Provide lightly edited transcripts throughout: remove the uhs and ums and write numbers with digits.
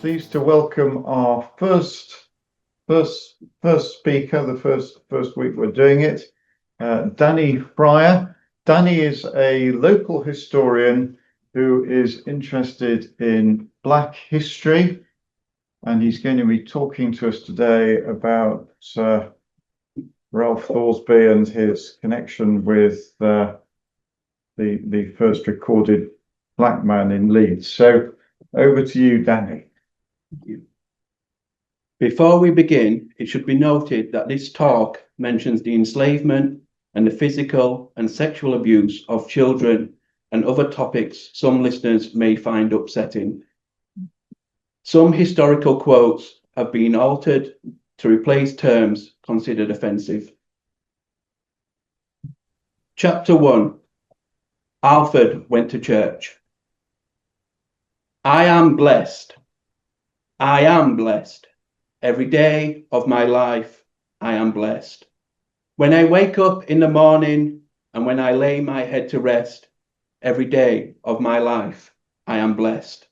pleased to welcome our first speaker, the first week we're doing it, Danny Friar. Danny is a local historian who is interested in Black history, and he's going to be talking to us today about Ralph Thoresby and his connection with the first recorded Black man in Leeds. So over to you, Danny. Thank you. Before we begin, it should be noted that this talk mentions the enslavement and the physical and sexual abuse of children and other topics some listeners may find upsetting. Some historical quotes have been altered to replace terms considered offensive. Chapter 1. Alfred went to church. I am blessed. I am blessed. Every day of my life, I am blessed. When I wake up in the morning and when I lay my head to rest, every day of my life, I am blessed.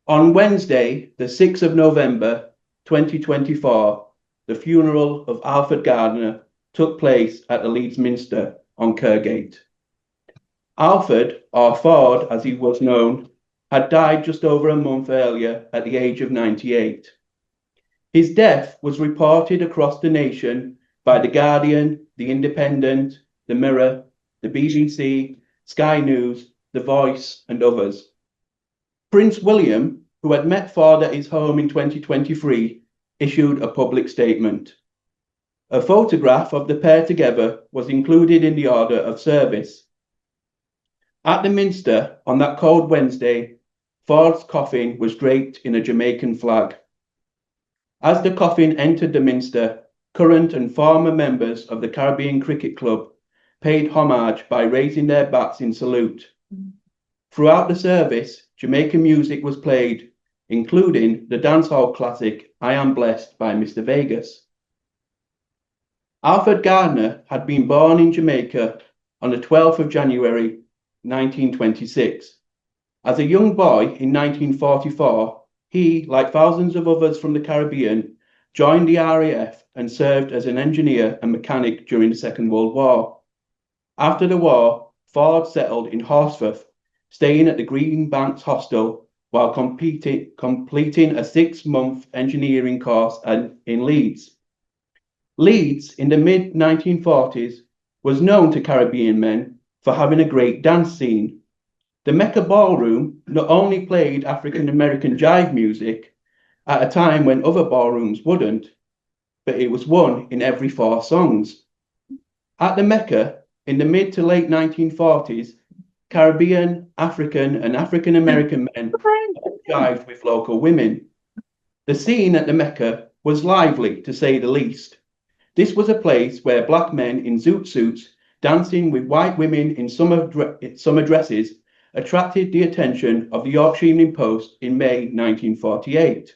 On Wednesday, the 6th of November, 2024, the funeral of Alfred Gardner took place at the Leeds Minster on Kergate. Alfred, or Ford as he was known, had died just over a month earlier at the age of 98. His death was reported across the nation by The Guardian, The Independent, The Mirror, the BBC, Sky News, The Voice, and others. Prince William, who had met Ford at his home in 2023, issued a public statement. A photograph of the pair together was included in the order of service. At the Minster, on that cold Wednesday, Ford's coffin was draped in a Jamaican flag. As the coffin entered the Minster, current and former members of the Caribbean Cricket Club paid homage by raising their bats in salute. Throughout the service, Jamaican music was played, including the dancehall classic I Am Blessed by Mr. Vegas. Alfred Gardner had been born in Jamaica on the 12th of January, 1926. As a young boy in 1944, he, like thousands of others from the Caribbean, joined the RAF and served as an engineer and mechanic during the Second World War. After the war, Ford settled in Horsforth, staying at the Green Banks Hostel while completing a 6-month engineering course in Leeds. Leeds, in the mid-1940s, was known to Caribbean men for having a great dance scene. The Mecca Ballroom not only played African-American jive music at a time when other ballrooms wouldn't, but it was one in every 4 songs. At the Mecca, in the mid to late 1940s, Caribbean, African, and African-American men jived with local women. The scene at the Mecca was lively, to say the least. This was a place where black men in zoot suits dancing with white women in summer dresses attracted the attention of the Yorkshire Evening Post in May 1948.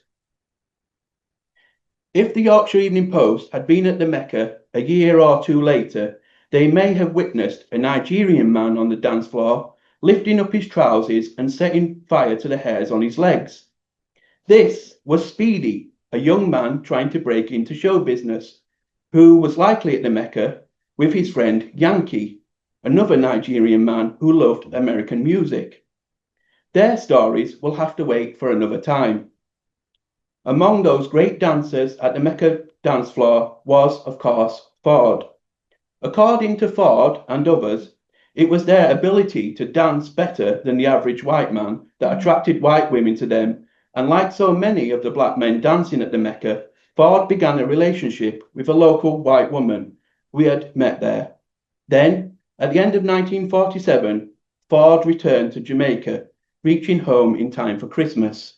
If the Yorkshire Evening Post had been at the Mecca a year or 2 later, they may have witnessed a Nigerian man on the dance floor lifting up his trousers and setting fire to the hairs on his legs. This was Speedy, a young man trying to break into show business, who was likely at the Mecca with his friend Yankee, another Nigerian man who loved American music. Their stories will have to wait for another time. Among those great dancers at the Mecca dance floor was, of course, Ford. According to Ford and others, it was their ability to dance better than the average white man that attracted white women to them, and like so many of the black men dancing at the Mecca, Ford began a relationship with a local white woman we had met there. Then, at the end of 1947, Ford returned to Jamaica, reaching home in time for Christmas.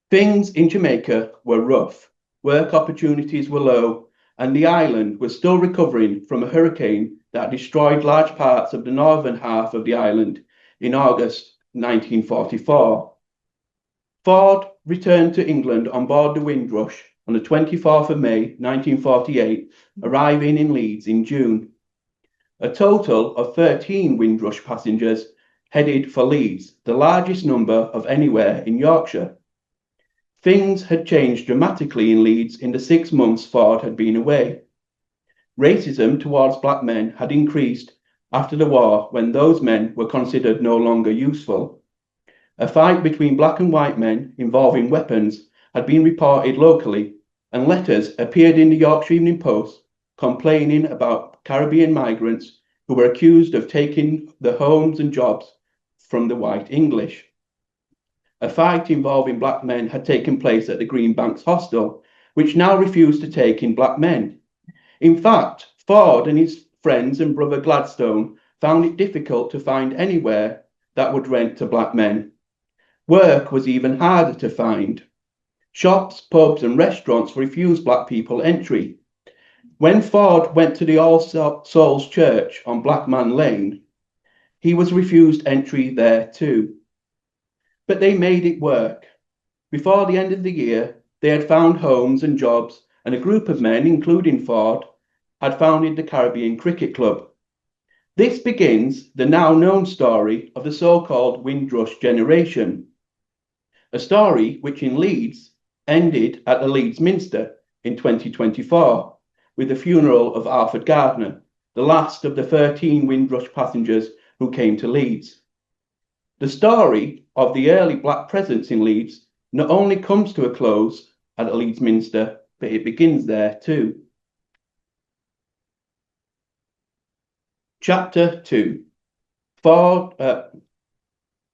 Things in Jamaica were rough, work opportunities were low, and the island was still recovering from a hurricane that destroyed large parts of the northern half of the island in August 1944. Ford returned to England on board the Windrush on the 24th of May 1948, arriving in Leeds in June. A total of 13 Windrush passengers headed for Leeds, the largest number of anywhere in Yorkshire. Things had changed dramatically in Leeds in the 6 months Ford had been away. Racism towards black men had increased after the war when those men were considered no longer useful. A fight between black and white men involving weapons had been reported locally, and letters appeared in the Yorkshire Evening Post complaining about Caribbean migrants who were accused of taking the homes and jobs from the white English. A fight involving black men had taken place at the Green Banks Hostel, which now refused to take in black men. In fact, Ford and his friends and brother Gladstone found it difficult to find anywhere that would rent to black men. Work was even harder to find. Shops, pubs and restaurants refused black people entry. When Ford went to the All Souls Church on Blackman Lane, he was refused entry there too. But they made it work. Before the end of the year, they had found homes and jobs, and a group of men, including Ford, had founded the Caribbean Cricket Club. This begins the now known story of the so-called Windrush generation, a story which in Leeds ended at the Leeds Minster in 2024 with the funeral of Arthur Gardner, the last of the 13 Windrush passengers who came to Leeds. The story of the early black presence in Leeds not only comes to a close at the Leeds Minster, but it begins there too. Chapter 2.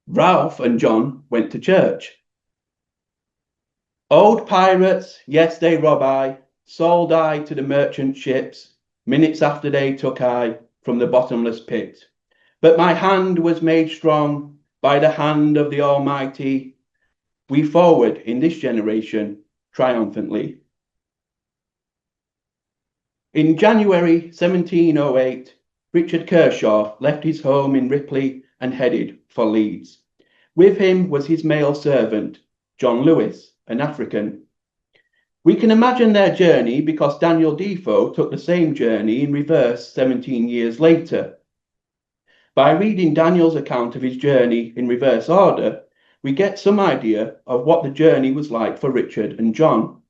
Ralph and John went to church. Old pirates, yes, they rob I, sold I to the merchant ships, minutes after they took I from the bottomless pit. But my hand was made strong by the hand of the Almighty. We forward in this generation triumphantly. In January 1708, Richard Kershaw left his home in Ripley and headed for Leeds. With him was his male servant, John Lewis, an African. We can imagine their journey because Daniel Defoe took the same journey in reverse 17 years later. By reading Daniel's account of his journey in reverse order, we get some idea of what the journey was like for Richard and John.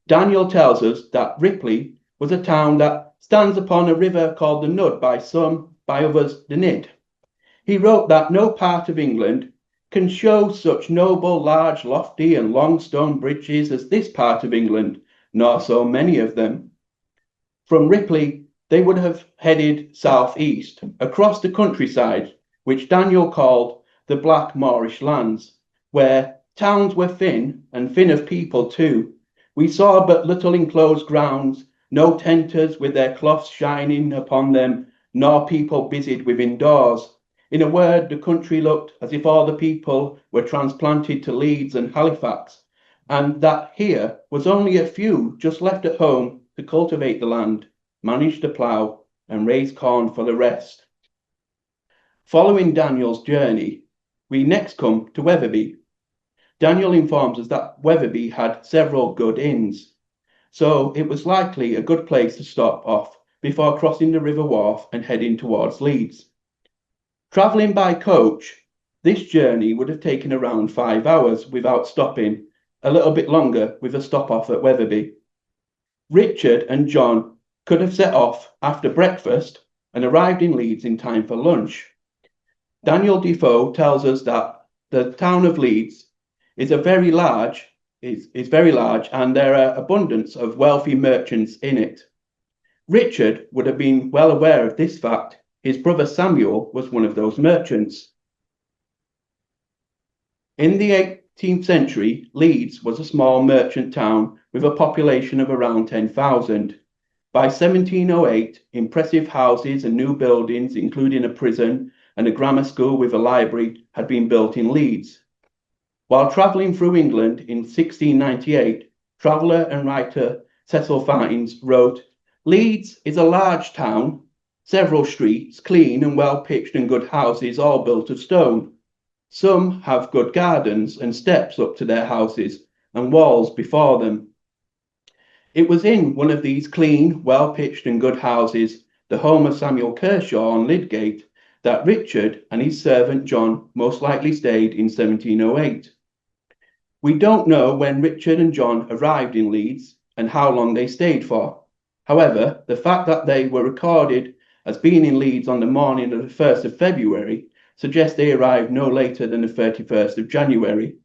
Daniel tells us that Ripley was a town that stands upon a river called the Nud by some, by others the Nid. He wrote that no part of England can show such noble, large, lofty and long stone bridges as this part of England, nor so many of them. From Ripley, they would have headed southeast, across the countryside, which Daniel called the Black Moorish lands, where towns were thin, and thin of people too. We saw but little enclosed grounds, no tenters with their cloths shining upon them, nor people busied within doors. In a word, the country looked as if all the people were transplanted to Leeds and Halifax, and that here was only a few just left at home to cultivate the land, manage the plough, and raise corn for the rest. Following Daniel's journey, we next come to Wetherby. Daniel informs us that Wetherby had several good inns, so it was likely a good place to stop off before crossing the River Wharfe and heading towards Leeds. Travelling by coach, this journey would have taken around 5 hours without stopping, a little bit longer with a stop off at Wetherby. Richard and John could have set off after breakfast and arrived in Leeds in time for lunch. Daniel Defoe tells us that the town of Leeds is very large and there are abundance of wealthy merchants in it. Richard would have been well aware of this fact. His brother Samuel was one of those merchants. In the 18th century, Leeds was a small merchant town with a population of around 10,000. By 1708, impressive houses and new buildings, including a prison and a grammar school with a library, had been built in Leeds. While travelling through England in 1698, traveller and writer Cecil Fiennes wrote, "Leeds is a large town, several streets, clean and well-pitched and good houses, all built of stone. Some have good gardens and steps up to their houses and walls before them." It was in one of these clean, well-pitched and good houses, the home of Samuel Kershaw on Lydgate, that Richard and his servant John most likely stayed in 1708. We don't know when Richard and John arrived in Leeds and how long they stayed for. However, the fact that they were recorded as being in Leeds on the morning of the 1st of February suggests they arrived no later than the 31st of January.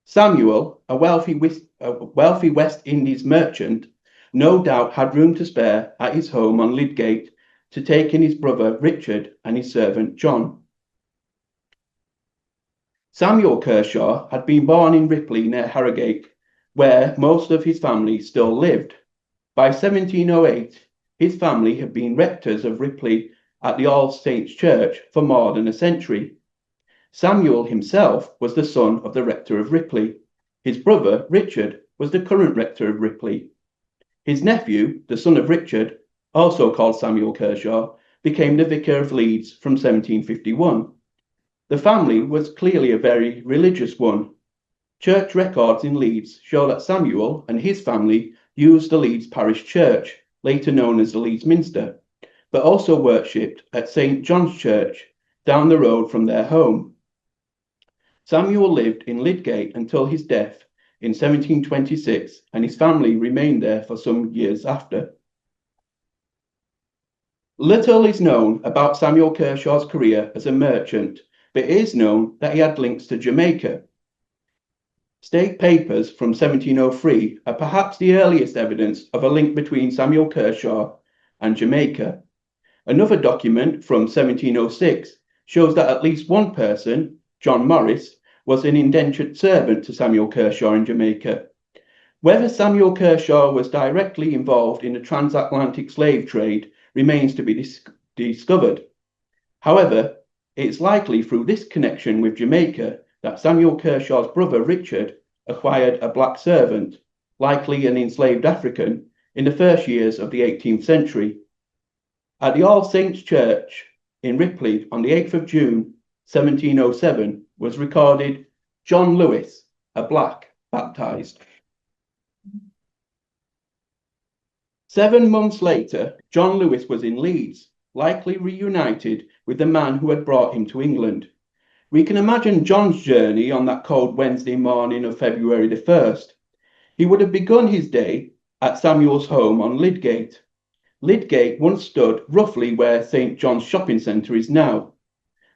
Samuel, a wealthy West Indies merchant, no doubt had room to spare at his home on Lydgate to take in his brother Richard and his servant John. Samuel Kershaw had been born in Ripley near Harrogate, where most of his family still lived. By 1708, his family had been rectors of Ripley at the All Saints Church for more than a century. Samuel himself was the son of the rector of Ripley. His brother, Richard, was the current rector of Ripley. His nephew, the son of Richard, also called Samuel Kershaw, became the vicar of Leeds from 1751. The family was clearly a very religious one. Church records in Leeds show that Samuel and his family used the Leeds parish church, later known as the Leeds Minster, but also worshipped at St. John's Church down the road from their home. Samuel lived in Lydgate until his death in 1726, and his family remained there for some years after. Little is known about Samuel Kershaw's career as a merchant, but it is known that he had links to Jamaica. State papers from 1703 are perhaps the earliest evidence of a link between Samuel Kershaw and Jamaica. Another document from 1706 shows that at least one person, John Morris, was an indentured servant to Samuel Kershaw in Jamaica. Whether Samuel Kershaw was directly involved in the transatlantic slave trade remains to be discovered. However, it's likely through this connection with Jamaica that Samuel Kershaw's brother Richard acquired a black servant, likely an enslaved African, in the first years of the 18th century. At the All Saints Church in Ripley on the 8th of June 1707 was recorded John Lewis, a black, baptized. 7 months later, John Lewis was in Leeds, likely reunited with the man who had brought him to England. We can imagine John's journey on that cold Wednesday morning of February the 1st. He would have begun his day at Samuel's home on Lydgate. Lydgate once stood roughly where St. John's shopping centre is now.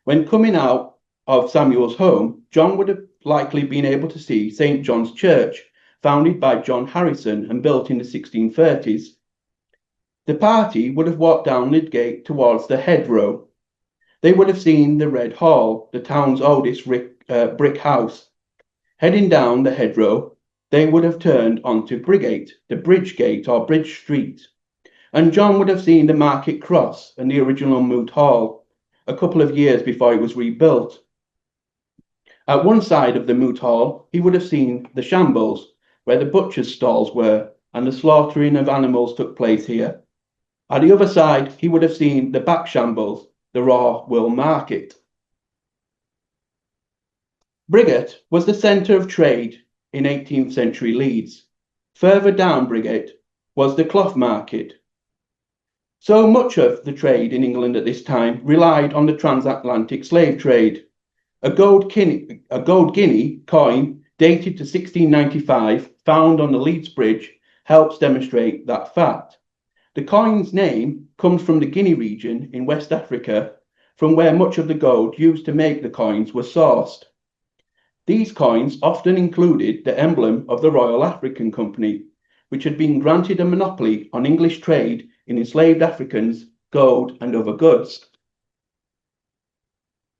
When coming out of Samuel's home, John would have likely been able to see St. John's Church, founded by John Harrison and built in the 1630s. The party would have walked down Lydgate towards the Head Row. They would have seen the Red Hall, the town's oldest brick house. Heading down the Head Row, they would have turned onto Brigate, the Bridge Gate or Bridge Street. And John would have seen the Market Cross and the original Moot Hall, a couple of years before it was rebuilt. At one side of the Moot Hall, he would have seen the Shambles, where the butcher's stalls were, and the slaughtering of animals took place here. At the other side, he would have seen the back Shambles, the Raw Wool Market. Brigate was the centre of trade in 18th century Leeds. Further down Brigate was the Cloth Market. So much of the trade in England at this time relied on the transatlantic slave trade. A gold guinea coin dated to 1695, found on the Leeds Bridge, helps demonstrate that fact. The coin's name comes from the Guinea region in West Africa, from where much of the gold used to make the coins was sourced. These coins often included the emblem of the Royal African Company, which had been granted a monopoly on English trade in enslaved Africans, gold, and other goods.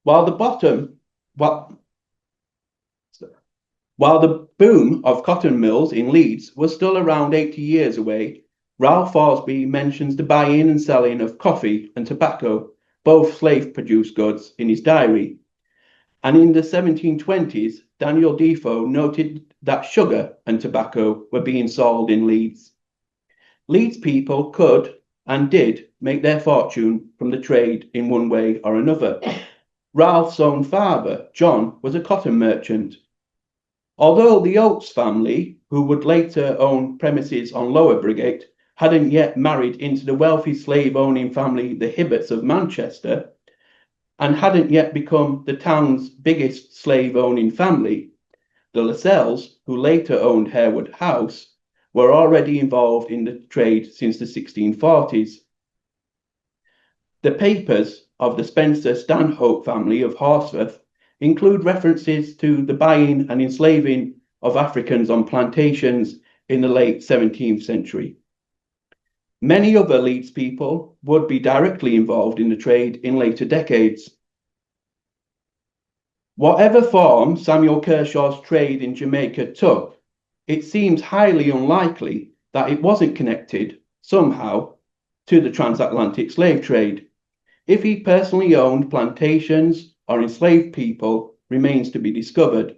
While the boom of cotton mills in Leeds was still around 80 years away, Ralph Thoresby mentions the buying and selling of coffee and tobacco, both slave-produced goods, in his diary. And in the 1720s, Daniel Defoe noted that sugar and tobacco were being sold in Leeds. Leeds people could and did make their fortune from the trade in one way or another. Ralph's own father, John, was a cotton merchant. Although the Oates family, who would later own premises on Lower Brigate, hadn't yet married into the wealthy slave-owning family, the Hibberts of Manchester, and hadn't yet become the town's biggest slave-owning family, the Lascelles, who later owned Harewood House, were already involved in the trade since the 1640s. The papers of the Spencer Stanhope family of Horsforth include references to the buying and enslaving of Africans on plantations in the late 17th century. Many other Leeds people would be directly involved in the trade in later decades. Whatever form Samuel Kershaw's trade in Jamaica took, it seems highly unlikely that it wasn't connected, somehow, to the transatlantic slave trade. If he personally owned plantations or enslaved people remains to be discovered.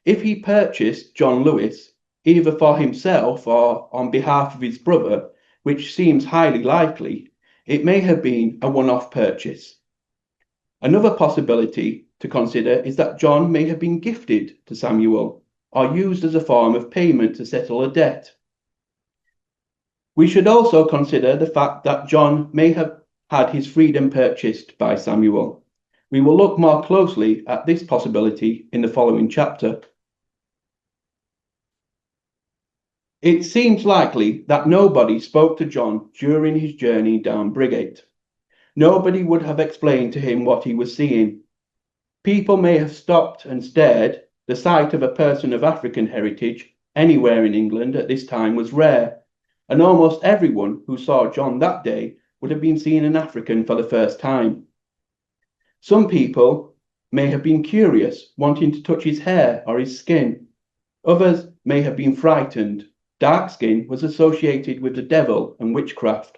If he purchased John Lewis, either for himself or on behalf of his brother, which seems highly likely, it may have been a one-off purchase. Another possibility to consider is that John may have been gifted to Samuel or used as a form of payment to settle a debt. We should also consider the fact that John may have had his freedom purchased by Samuel. We will look more closely at this possibility in the following chapter. It seems likely that nobody spoke to John during his journey down Brigate. Nobody would have explained to him what he was seeing. People may have stopped and stared. The sight of a person of African heritage anywhere in England at this time was rare, and almost everyone who saw John that day would have been seeing an African for the first time. Some people may have been curious, wanting to touch his hair or his skin. Others may have been frightened. Dark skin was associated with the devil and witchcraft.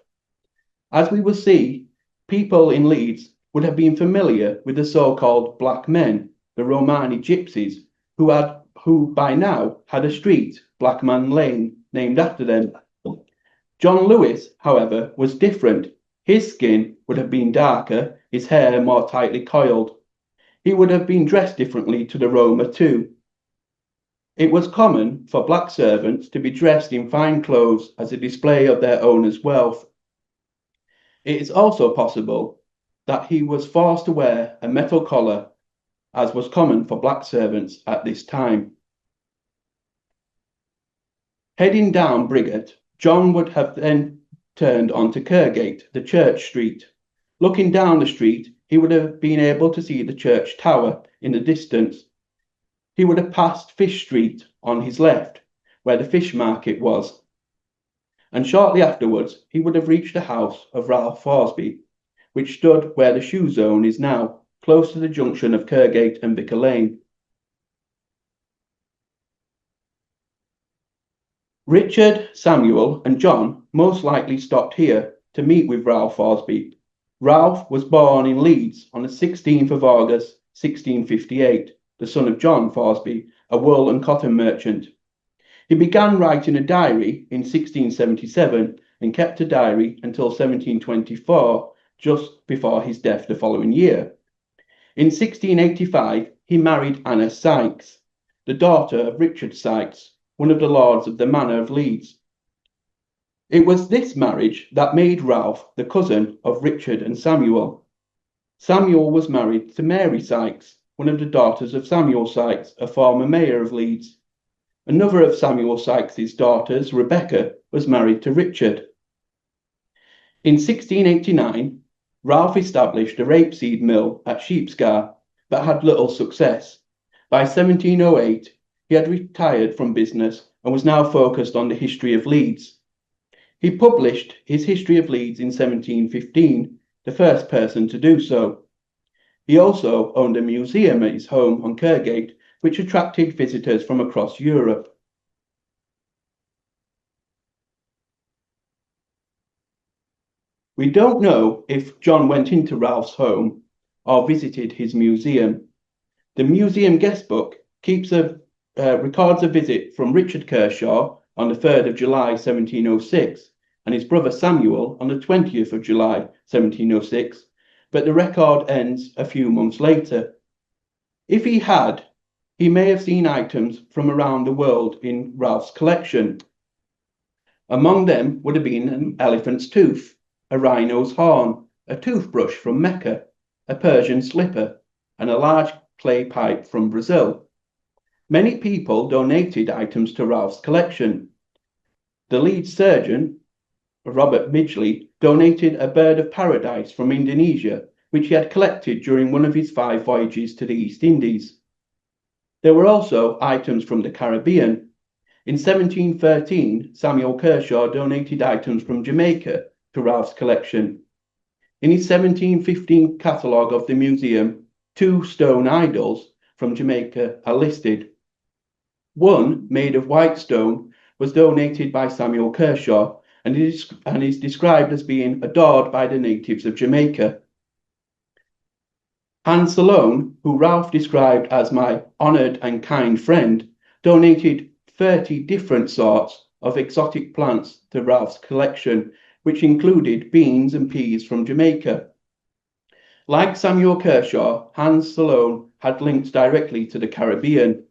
As we will see, people in Leeds would have been familiar with the so-called black men, the Romani gypsies, who by now had a street, Blackman Lane, named after them. John Lewis, however, was different. His skin would have been darker, his hair more tightly coiled. He would have been dressed differently to the Roma too. It was common for black servants to be dressed in fine clothes as a display of their owner's wealth. It is also possible that he was forced to wear a metal collar, as was common for black servants at this time. Heading down Brigate, John would have then turned onto Kergate, the church street. Looking down the street, he would have been able to see the church tower in the distance. He would have passed Fish Street on his left, where the fish market was. And shortly afterwards, he would have reached the house of Ralph Thoresby, which stood where the shoe zone is now, close to the junction of Kergate and Vicar Lane. Richard, Samuel, and John most likely stopped here to meet with Ralph Thoresby. Ralph was born in Leeds on the 16th of August, 1658, the son of John Thoresby, a wool and cotton merchant. He began writing a diary in 1677 and kept a diary until 1724, just before his death the following year. In 1685, he married Anna Sykes, the daughter of Richard Sykes, one of the lords of the manor of Leeds. It was this marriage that made Ralph the cousin of Richard and Samuel. Samuel was married to Mary Sykes, one of the daughters of Samuel Sykes, a former mayor of Leeds. Another of Samuel Sykes's daughters, Rebecca, was married to Richard. In 1689, Ralph established a rapeseed mill at Sheepscar, but had little success. By 1708, he had retired from business and was now focused on the history of Leeds. He published his History of Leeds in 1715, the first person to do so. He also owned a museum at his home on Kergate, which attracted visitors from across Europe. We don't know if John went into Ralph's home or visited his museum. The museum guest book records a visit from Richard Kershaw on the 3rd of July 1706 and his brother Samuel on the 20th of July 1706, but the record ends a few months later. If he had, he may have seen items from around the world in Ralph's collection. Among them would have been an elephant's tooth, a rhino's horn, a toothbrush from Mecca, a Persian slipper, and a large clay pipe from Brazil. Many people donated items to Ralph's collection. The Leeds surgeon, Robert Midgley, donated a bird of paradise from Indonesia, which he had collected during one of his 5 voyages to the East Indies. There were also items from the Caribbean. In 1713, Samuel Kershaw donated items from Jamaica to Ralph's collection. In his 1715 catalogue of the museum, 2 stone idols from Jamaica are listed. One, made of white stone, was donated by Samuel Kershaw and is described as being adored by the natives of Jamaica. Hans Salone, who Ralph described as my honoured and kind friend, donated 30 different sorts of exotic plants to Ralph's collection, which included beans and peas from Jamaica. Like Samuel Kershaw, Hans Salone had links directly to the Caribbean.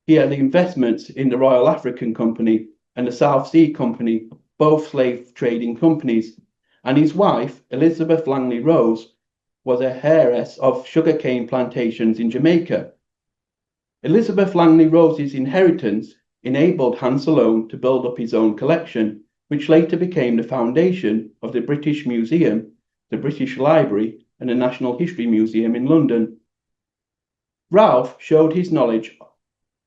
He had investments in the Royal African Company and the South Sea Company, both slave trading companies, and his wife, Elizabeth Langley Rose, was a heiress of sugarcane plantations in Jamaica. Elizabeth Langley Rose's inheritance enabled Hans Salone to build up his own collection, which later became the foundation of the British Museum, the British Library, and the National History Museum in London. Ralph showed his knowledge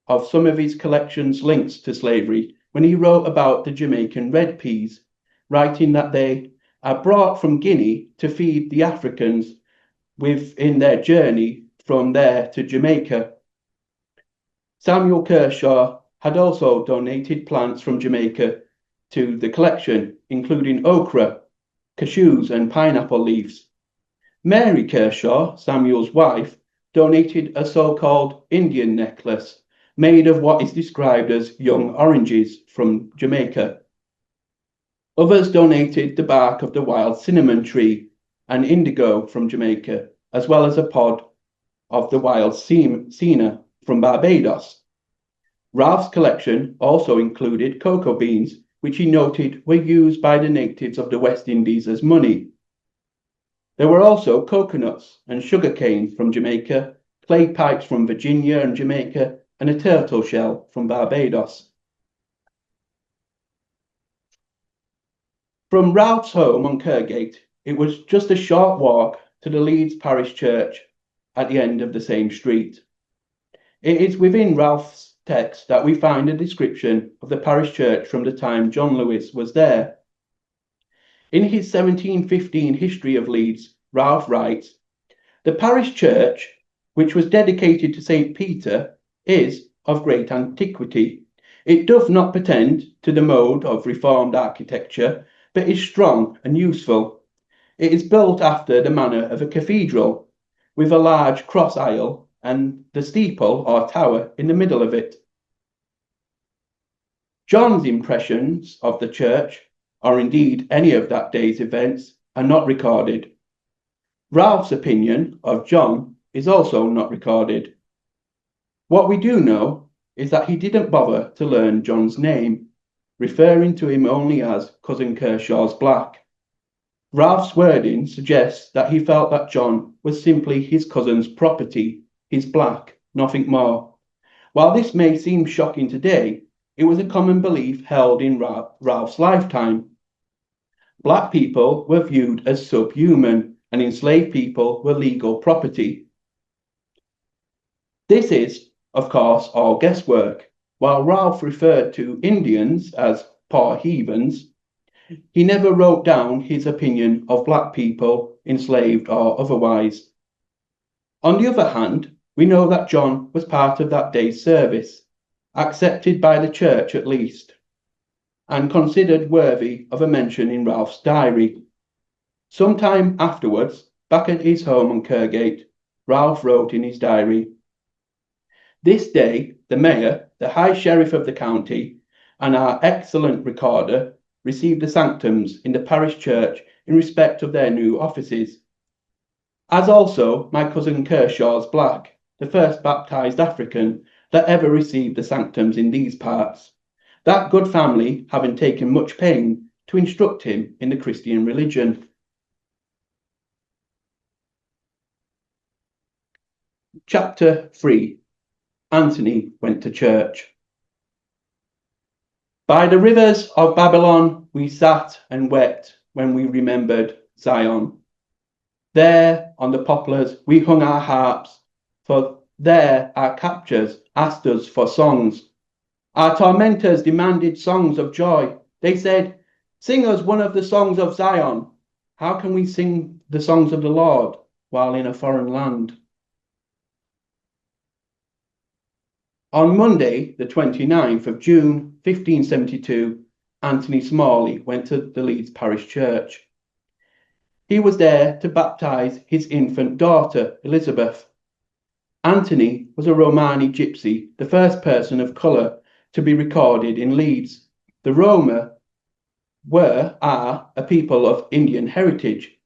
of some of his collection's links to slavery when he wrote about the Jamaican red peas, writing that they are brought from Guinea to feed the Africans in their journey from there to Jamaica. Samuel Kershaw had also donated plants from Jamaica to the collection, including okra, cashews, and pineapple leaves. Mary Kershaw, Samuel's wife, donated a so-called Indian necklace made of what is described as young oranges from Jamaica. Others donated the bark of the wild cinnamon tree and indigo from Jamaica, as well as a pod of the wild senna from Barbados. Ralph's collection also included cocoa beans, which he noted were used by the natives of the West Indies as money. There were also coconuts and sugarcane from Jamaica, clay pipes from Virginia and Jamaica, and a turtle shell from Barbados. From Ralph's home on Kergate, it was just a short walk to the Leeds parish church at the end of the same street. It is within Ralph's text that we find a description of the parish church from the time John Lewis was there. In his 1715 history of Leeds, Ralph writes, "The parish church, which was dedicated to St. Peter, is of great antiquity. It doth not pretend to the mode of reformed architecture, but is strong and useful. It is built after the manner of a cathedral, with a large cross aisle and the steeple or tower in the middle of it." John's impressions of the church, or indeed any of that day's events, are not recorded. Ralph's opinion of John is also not recorded. What we do know is that he didn't bother to learn John's name, referring to him only as Cousin Kershaw's Black. Ralph's wording suggests that he felt that John was simply his cousin's property, his black, nothing more. While this may seem shocking today, it was a common belief held in Ralph's lifetime. Black people were viewed as subhuman, and enslaved people were legal property. This is, of course, all guesswork. While Ralph referred to Indians as poor heathens, he never wrote down his opinion of black people, enslaved or otherwise. On the other hand, we know that John was part of that day's service, accepted by the church at least, and considered worthy of a mention in Ralph's diary. Sometime afterwards, back at his home on Kergate, Ralph wrote in his diary, "This day, the mayor, the high sheriff of the county, and our excellent recorder received the sanctums in the parish church in respect of their new offices, as also my cousin Kershaw's Black, the first baptized African that ever received the sanctums in these parts, that good family having taken much pain to instruct him in the Christian religion." Chapter 3. Anthony went to church. By the rivers of Babylon we sat and wept when we remembered Zion. There on the poplars we hung our harps, for there our captors asked us for songs. Our tormentors demanded songs of joy. They said, "Sing us one of the songs of Zion." How can we sing the songs of the Lord while in a foreign land? On Monday, the 29th of June, 1572, Anthony Smalley went to the Leeds parish church. He was there to baptize his infant daughter, Elizabeth. Anthony was a Romani gypsy, the first person of colour to be recorded in Leeds. The Roma are a people of Indian heritage,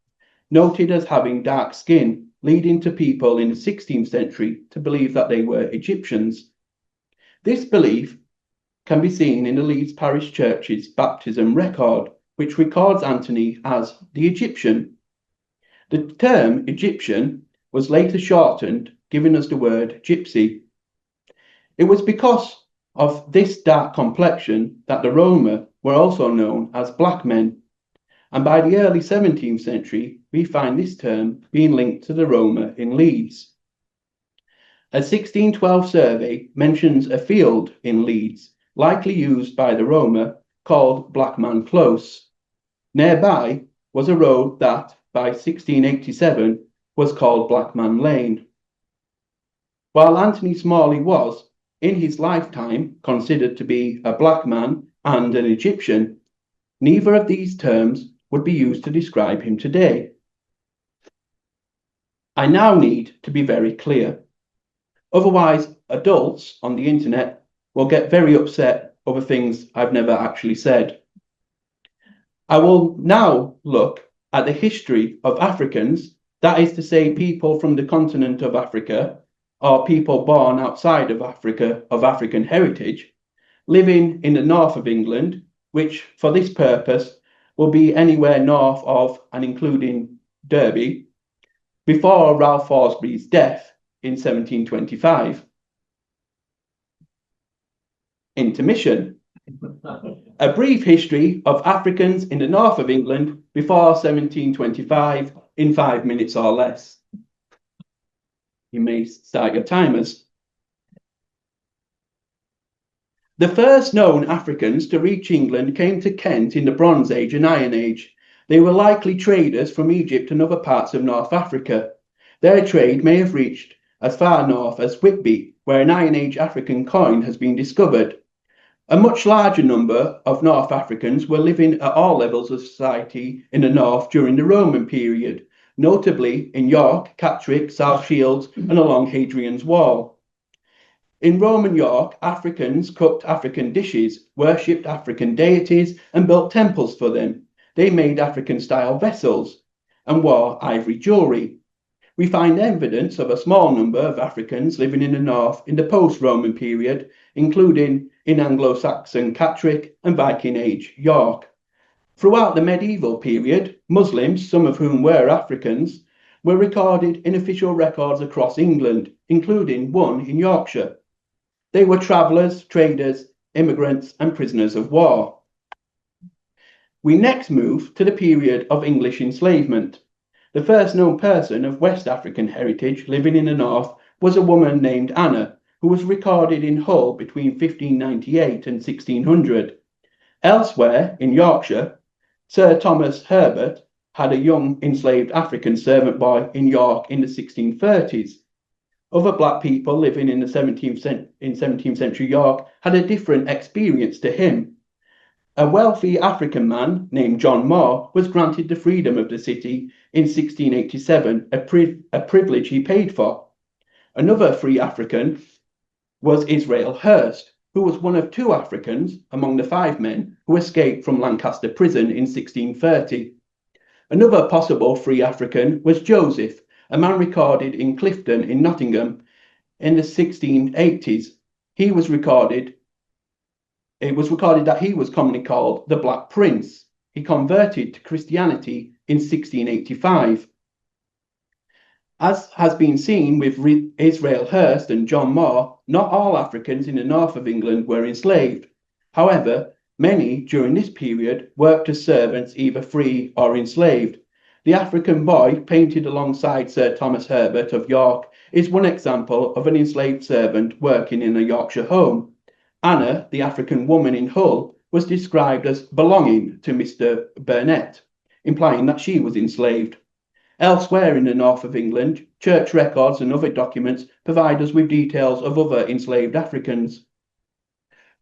noted as having dark skin, leading to people in the 16th century to believe that they were Egyptians. This belief can be seen in the Leeds Parish Church's baptism record, which records Anthony as the Egyptian. The term Egyptian was later shortened, giving us the word gypsy. It was because of this dark complexion that the Roma were also known as black men, and by the early 17th century we find this term being linked to the Roma in Leeds. A 1612 survey mentions a field in Leeds, likely used by the Roma, called Blackman Close. Nearby was a road that, by 1687, was called Blackman Lane. While Anthony Smalley was, in his lifetime, considered to be a black man and an Egyptian, neither of these terms would be used to describe him today. I now need to be very clear. Otherwise, adults on the internet will get very upset over things I've never actually said. I will now look at the history of Africans, that is to say, people from the continent of Africa, or people born outside of Africa of African heritage, living in the north of England, which for this purpose will be anywhere north of and including Derby, before Ralph Thoresby's death in 1725. Intermission. A brief history of Africans in the north of England before 1725 in 5 minutes or less. You may start your timers. The first known Africans to reach England came to Kent in the Bronze Age and Iron Age. They were likely traders from Egypt and other parts of North Africa. Their trade may have reached as far north as Whitby, where an Iron Age African coin has been discovered. A much larger number of North Africans were living at all levels of society in the north during the Roman period, notably in York, Catterick, South Shields, and along Hadrian's Wall. In Roman York, Africans cooked African dishes, worshipped African deities, and built temples for them. They made African-style vessels and wore ivory jewellery. We find evidence of a small number of Africans living in the north in the post-Roman period, including in Anglo-Saxon Catterick and Viking Age York. Throughout the medieval period, Muslims, some of whom were Africans, were recorded in official records across England, including one in Yorkshire. They were travellers, traders, immigrants, and prisoners of war. We next move to the period of English enslavement. The first known person of West African heritage living in the north was a woman named Anna, who was recorded in Hull between 1598 and 1600. Elsewhere, in Yorkshire, Sir Thomas Herbert had a young enslaved African servant boy in York in the 1630s. Other black people living in 17th century York had a different experience to him. A wealthy African man named John Moore was granted the freedom of the city in 1687, a privilege he paid for. Another free African was Israel Hurst, who was one of 2 Africans among the 5 men who escaped from Lancaster prison in 1630. Another possible free African was Joseph, a man recorded in Clifton in Nottingham in the 1680s. It was recorded that he was commonly called the Black Prince. He converted to Christianity in 1685. As has been seen with Israel Hurst and John Moore, not all Africans in the north of England were enslaved. However, many during this period worked as servants, either free or enslaved. The African boy, painted alongside Sir Thomas Herbert of York, is one example of an enslaved servant working in a Yorkshire home. Anna, the African woman in Hull, was described as belonging to Mr. Burnett, implying that she was enslaved. Elsewhere in the north of England, church records and other documents provide us with details of other enslaved Africans.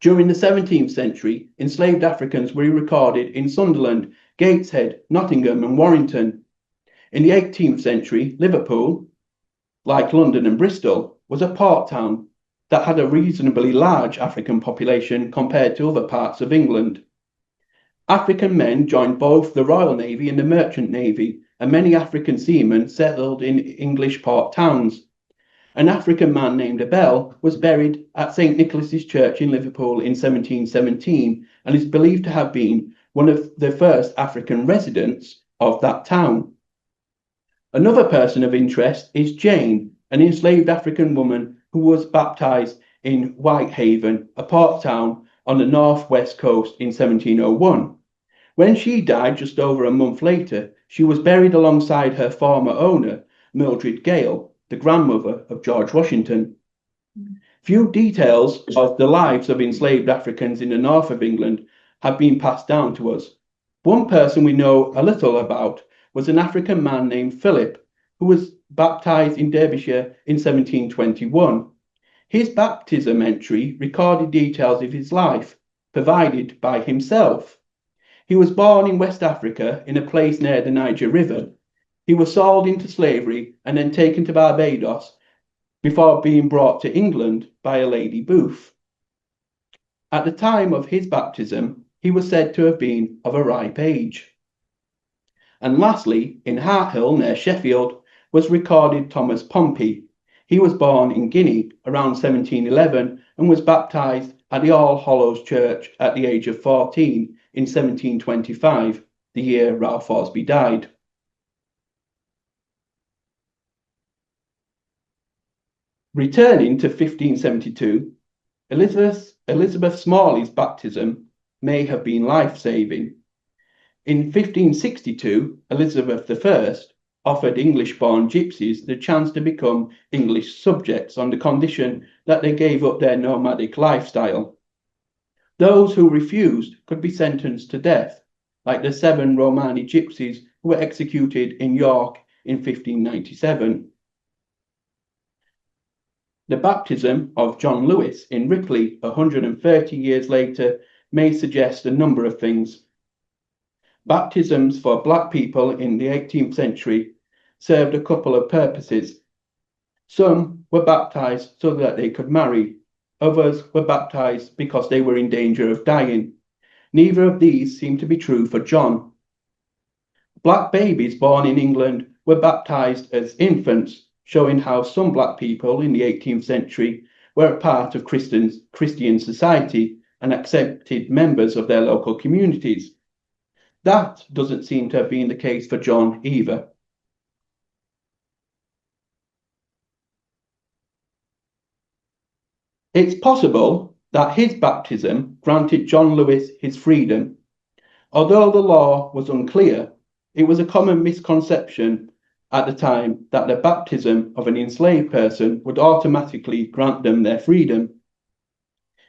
During the 17th century, enslaved Africans were recorded in Sunderland, Gateshead, Nottingham, and Warrington. In the 18th century, Liverpool, like London and Bristol, was a port town that had a reasonably large African population compared to other parts of England. African men joined both the Royal Navy and the Merchant Navy, and many African seamen settled in English port towns. An African man named Abel was buried at St. Nicholas's Church in Liverpool in 1717 and is believed to have been one of the first African residents of that town. Another person of interest is Jane, an enslaved African woman who was baptized in Whitehaven, a port town on the northwest coast in 1701. When she died just over a month later, she was buried alongside her former owner, Mildred Gale, the grandmother of George Washington. Few details of the lives of enslaved Africans in the north of England have been passed down to us. One person we know a little about was an African man named Philip, who was baptized in Derbyshire in 1721. His baptism entry recorded details of his life, provided by himself. He was born in West Africa in a place near the Niger River. He was sold into slavery and then taken to Barbados before being brought to England by a Lady Booth. At the time of his baptism, he was said to have been of a ripe age. And lastly, in Harthill near Sheffield, was recorded Thomas Pompey. He was born in Guinea around 1711 and was baptized at the All Hallows Church at the age of 14 in 1725, the year Ralph Thoresby died. Returning to 1572, Elizabeth Smalley's baptism may have been life-saving. In 1562, Elizabeth I offered English-born gypsies the chance to become English subjects on the condition that they gave up their nomadic lifestyle. Those who refused could be sentenced to death, like the 7 Romani gypsies who were executed in York in 1597. The baptism of John Lewis in Ripley 130 years later may suggest a number of things. Baptisms for black people in the 18th century served a couple of purposes. Some were baptized so that they could marry. Others were baptized because they were in danger of dying. Neither of these seem to be true for John. Black babies born in England were baptized as infants, showing how some black people in the 18th century were a part of Christian society and accepted members of their local communities. That doesn't seem to have been the case for John either. It's possible that his baptism granted John Lewis his freedom. Although the law was unclear, it was a common misconception at the time that the baptism of an enslaved person would automatically grant them their freedom.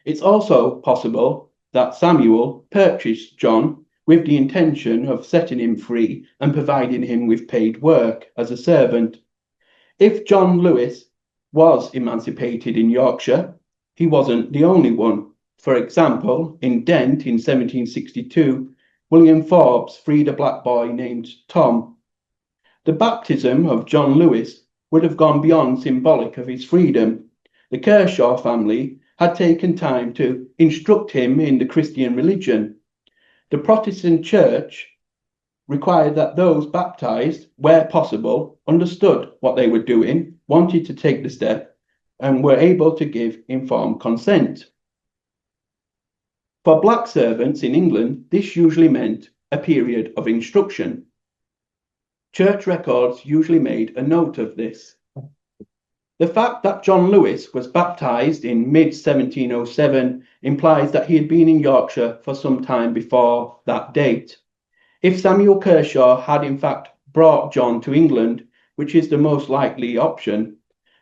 It's also possible that Samuel purchased John with the intention of setting him free and providing him with paid work as a servant. If John Lewis was emancipated in Yorkshire, he wasn't the only one. For example, in Dent in 1762, William Forbes freed a black boy named Tom. The baptism of John Lewis would have gone beyond symbolic of his freedom. The Kershaw family had taken time to instruct him in the Christian religion. The Protestant Church required that those baptized, where possible, understood what they were doing, wanted to take the step, and were able to give informed consent. For black servants in England, this usually meant a period of instruction. Church records usually made a note of this. The fact that John Lewis was baptised in mid-1707 implies that he had been in Yorkshire for some time before that date. If Samuel Kershaw had in fact brought John to England, which is the most likely option,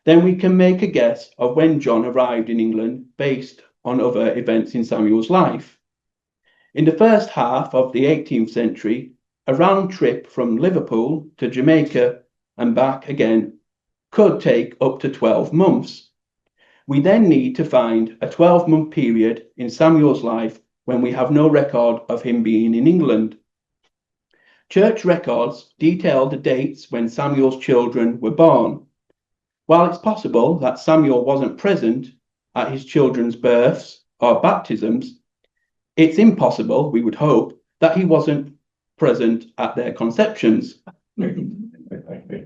then we can make a guess of when John arrived in England based on other events in Samuel's life. In the first half of the 18th century, a round trip from Liverpool to Jamaica and back again could take up to 12 months. We then need to find a 12-month period in Samuel's life when we have no record of him being in England. Church records detail the dates when Samuel's children were born. While it's possible that Samuel wasn't present at his children's births or baptisms, it's impossible, we would hope, that he wasn't present at their conceptions.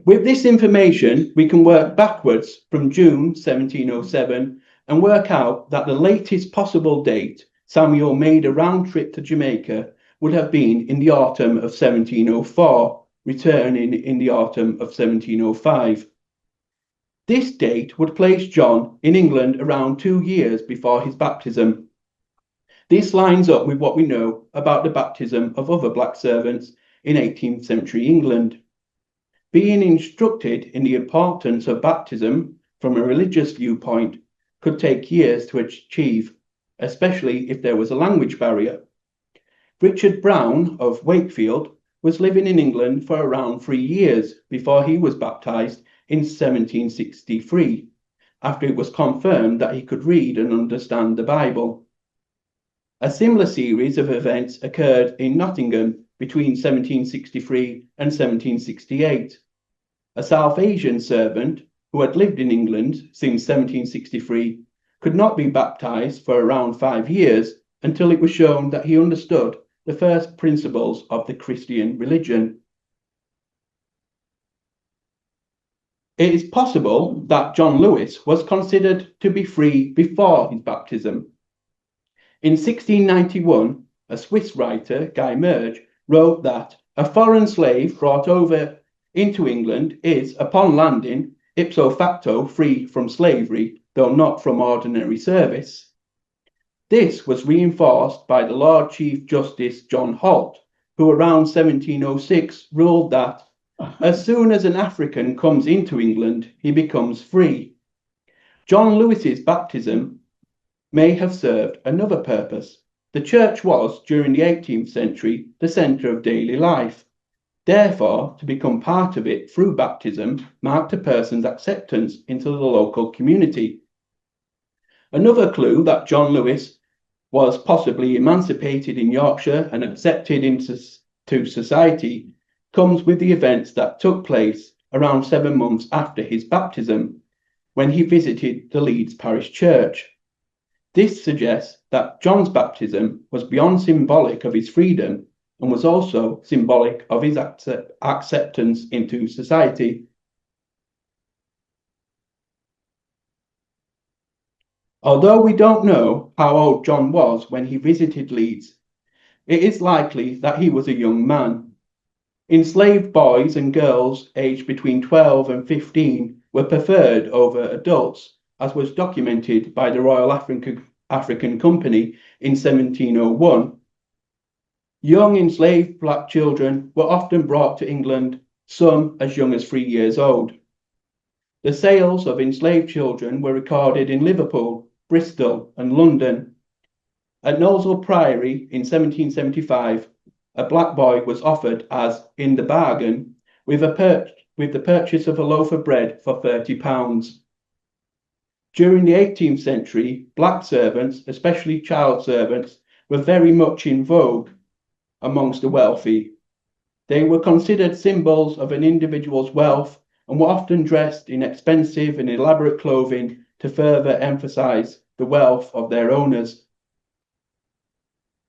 With this information, we can work backwards from June 1707 and work out that the latest possible date Samuel made a round trip to Jamaica would have been in the autumn of 1704, returning in the autumn of 1705. This date would place John in England around 2 years before his baptism. This lines up with what we know about the baptism of other black servants in 18th century England. Being instructed in the importance of baptism from a religious viewpoint could take years to achieve, especially if there was a language barrier. Richard Brown of Wakefield was living in England for around 3 years before he was baptized in 1763, after it was confirmed that he could read and understand the Bible. A similar series of events occurred in Nottingham between 1763 and 1768. A South Asian servant who had lived in England since 1763 could not be baptized for around 5 years until it was shown that he understood the first principles of the Christian religion. It is possible that John Lewis was considered to be free before his baptism. In 1691, a Swiss writer, Guy Merge, wrote that a foreign slave brought over into England is, upon landing, ipso facto free from slavery, though not from ordinary service. This was reinforced by the Lord Chief Justice John Holt, who around 1706 ruled that as soon as an African comes into England, he becomes free. John Lewis's baptism may have served another purpose. The church was, during the 18th century, the centre of daily life. Therefore, to become part of it through baptism marked a person's acceptance into the local community. Another clue that John Lewis was possibly emancipated in Yorkshire and accepted into society comes with the events that took place around 7 months after his baptism, when he visited the Leeds parish church. This suggests that John's baptism was beyond symbolic of his freedom and was also symbolic of his acceptance into society. Although we don't know how old John was when he visited Leeds, it is likely that he was a young man. Enslaved boys and girls aged between 12 and 15 were preferred over adults, as was documented by the Royal African Company in 1701. Young enslaved black children were often brought to England, some as young as 3 years old. The sales of enslaved children were recorded in Liverpool, Bristol, and London. At Knowlesville Priory in 1775, a black boy was offered as in the bargain with the purchase of a loaf of bread for £30. During the 18th century, black servants, especially child servants, were very much in vogue amongst the wealthy. They were considered symbols of an individual's wealth and were often dressed in expensive and elaborate clothing to further emphasize the wealth of their owners.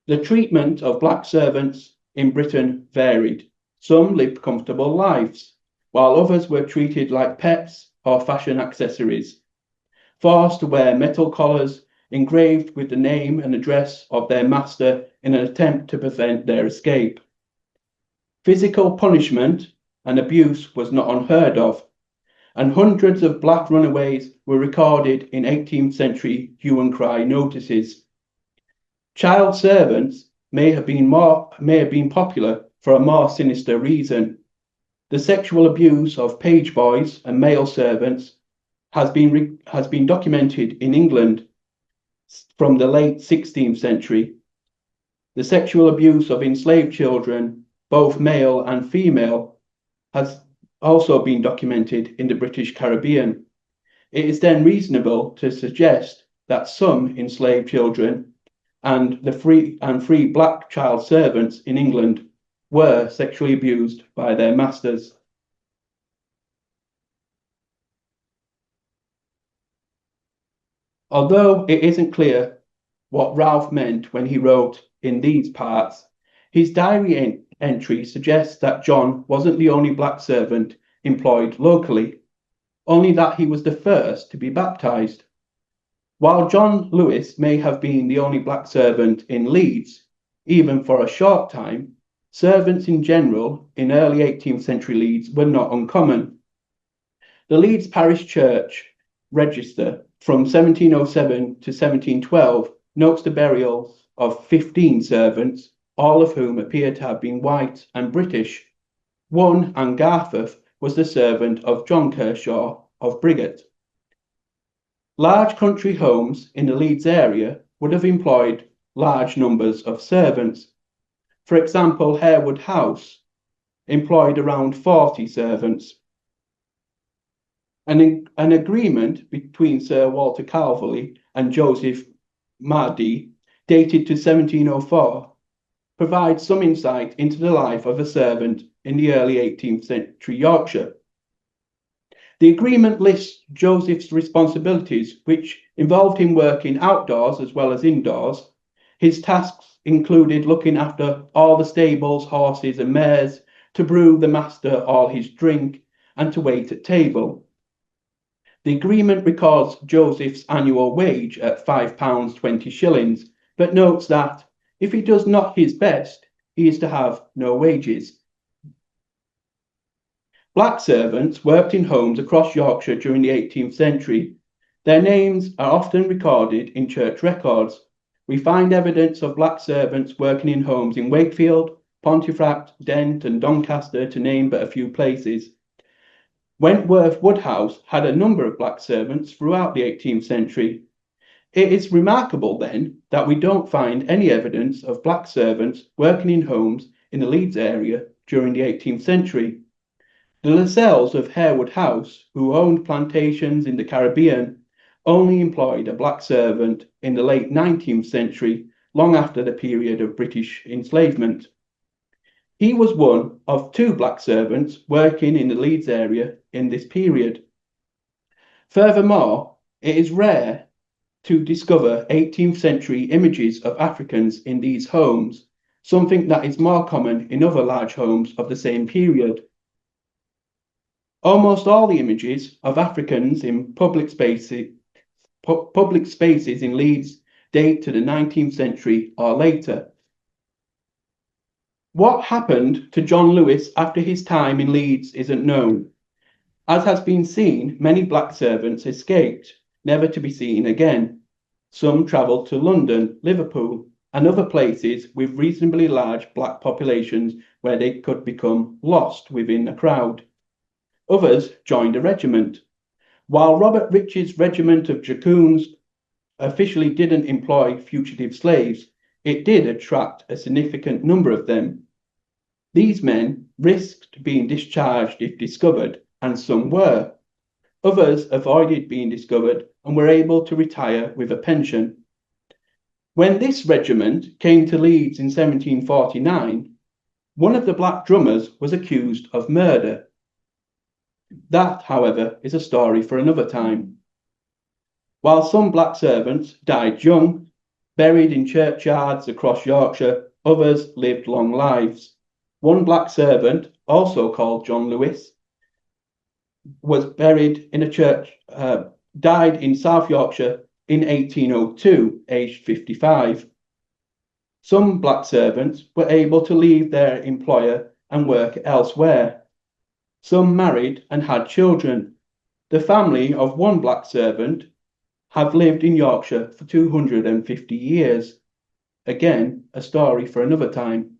The treatment of black servants in Britain varied. Some lived comfortable lives, while others were treated like pets or fashion accessories, forced to wear metal collars engraved with the name and address of their master in an attempt to prevent their escape. Physical punishment and abuse was not unheard of, and hundreds of black runaways were recorded in 18th century hue and cry notices. Child servants may have been popular for a more sinister reason. The sexual abuse of page boys and male servants has been documented in England from the late 16th century. The sexual abuse of enslaved children, both male and female, has also been documented in the British Caribbean. It is then reasonable to suggest that some enslaved children and free black child servants in England were sexually abused by their masters. Although it isn't clear what Ralph meant when he wrote in these parts, his diary entry suggests that John wasn't the only black servant employed locally, only that he was the first to be baptized. While John Lewis may have been the only black servant in Leeds, even for a short time, servants in general in early 18th century Leeds were not uncommon. The Leeds Parish Church Register from 1707 to 1712 notes the burials of 15 servants, all of whom appear to have been white and British. One, Anne Garforth, was the servant of John Kershaw of Briggate. Large country homes in the Leeds area would have employed large numbers of servants. For example, Harewood House employed around 40 servants. An agreement between Sir Walter Calverley and Joseph Mardy, dated to 1704, provides some insight into the life of a servant in the early 18th century Yorkshire. The agreement lists Joseph's responsibilities, which involved him working outdoors as well as indoors. His tasks included looking after all the stables, horses and mares, to brew the master all his drink, and to wait at table. The agreement records Joseph's annual wage at £5.20, but notes that if he does not his best, he is to have no wages. Black servants worked in homes across Yorkshire during the 18th century. Their names are often recorded in church records. We find evidence of black servants working in homes in Wakefield, Pontefract, Dent and Doncaster, to name but a few places. Wentworth Woodhouse had a number of black servants throughout the 18th century. It is remarkable then that we don't find any evidence of black servants working in homes in the Leeds area during the 18th century. The Lascelles of Harewood House, who owned plantations in the Caribbean, only employed a black servant in the late 19th century, long after the period of British enslavement. He was one of 2 black servants working in the Leeds area in this period. Furthermore, it is rare to discover 18th century images of Africans in these homes, something that is more common in other large homes of the same period. Almost all the images of Africans in public spaces in Leeds date to the 19th century or later. What happened to John Lewis after his time in Leeds isn't known. As has been seen, many black servants escaped, never to be seen again. Some travelled to London, Liverpool, and other places with reasonably large black populations where they could become lost within a crowd. Others joined a regiment. While Robert Rich's regiment of dragoons officially didn't employ fugitive slaves, it did attract a significant number of them. These men risked being discharged if discovered, and some were. Others avoided being discovered and were able to retire with a pension. When this regiment came to Leeds in 1749, one of the black drummers was accused of murder. That, however, is a story for another time. While some black servants died young, buried in churchyards across Yorkshire, others lived long lives. One black servant, also called John Lewis, was buried in a church, died in South Yorkshire in 1802, aged 55. Some black servants were able to leave their employer and work elsewhere. Some married and had children. The family of one black servant have lived in Yorkshire for 250 years. Again, a story for another time.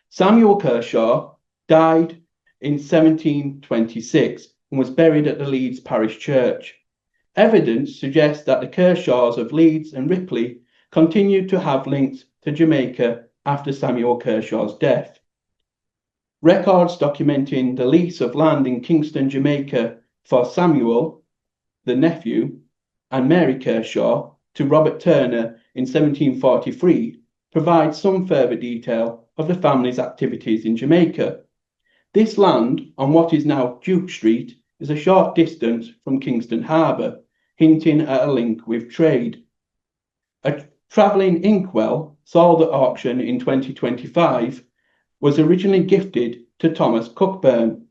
Samuel Kershaw died in 1726 and was buried at the Leeds parish church. Evidence suggests that the Kershaws of Leeds and Ripley continued to have links to Jamaica after Samuel Kershaw's death. Records documenting the lease of land in Kingston, Jamaica for Samuel, the nephew, and Mary Kershaw to Robert Turner in 1743 provide some further detail of the family's activities in Jamaica. This land on what is now Duke Street is a short distance from Kingston Harbour, hinting at a link with trade. A travelling inkwell sold at auction in 2025 was originally gifted to Thomas Cockburn,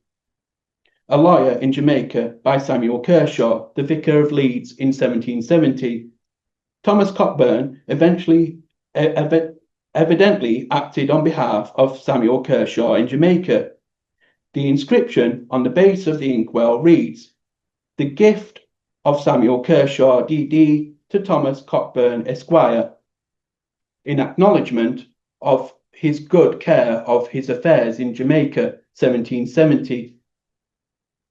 a lawyer in Jamaica, by Samuel Kershaw, the vicar of Leeds, in 1770. Thomas Cockburn evidently acted on behalf of Samuel Kershaw in Jamaica. The inscription on the base of the inkwell reads, "The gift of Samuel Kershaw, D.D., to Thomas Cockburn, Esquire, in acknowledgement of his good care of his affairs in Jamaica, 1770.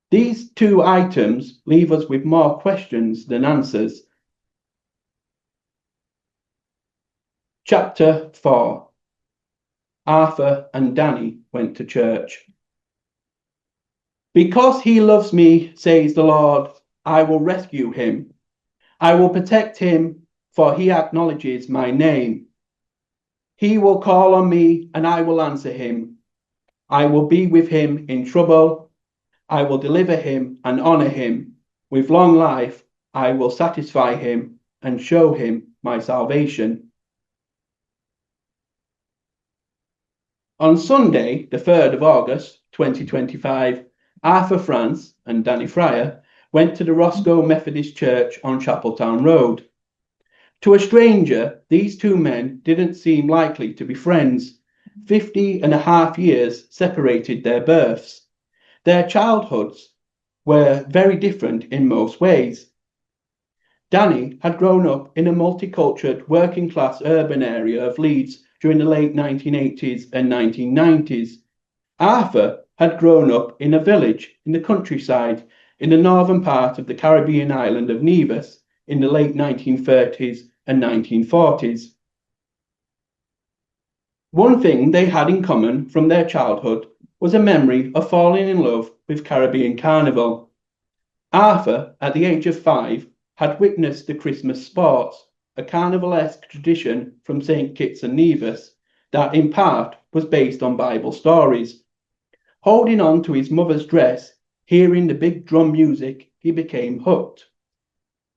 These two items leave us with more questions than answers. Chapter 4. Arthur and Danny went to church. Because he loves me, says the Lord, I will rescue him. I will protect him, for he acknowledges my name. He will call on me, and I will answer him. I will be with him in trouble. I will deliver him and honor him. With long life, I will satisfy him and show him my salvation. On Sunday, the 3rd of August, 2025, Arthur France and Danny Friar went to the Roscoe Methodist Church on Chapeltown Road. To a stranger, these two men didn't seem likely to be friends. 50.5 years separated their births. Their childhoods were very different in most ways. Danny had grown up in a multicultural working-class urban area of Leeds during the late 1980s and 1990s. Arthur had grown up in a village in the countryside in the northern part of the Caribbean island of Nevis in the late 1930s and 1940s. One thing they had in common from their childhood was a memory of falling in love with Caribbean carnival. Arthur, at the age of 5, had witnessed the Christmas sports, a carnivalesque tradition from St. Kitts and Nevis that in part was based on Bible stories. Holding on to his mother's dress, hearing the big drum music, he became hooked.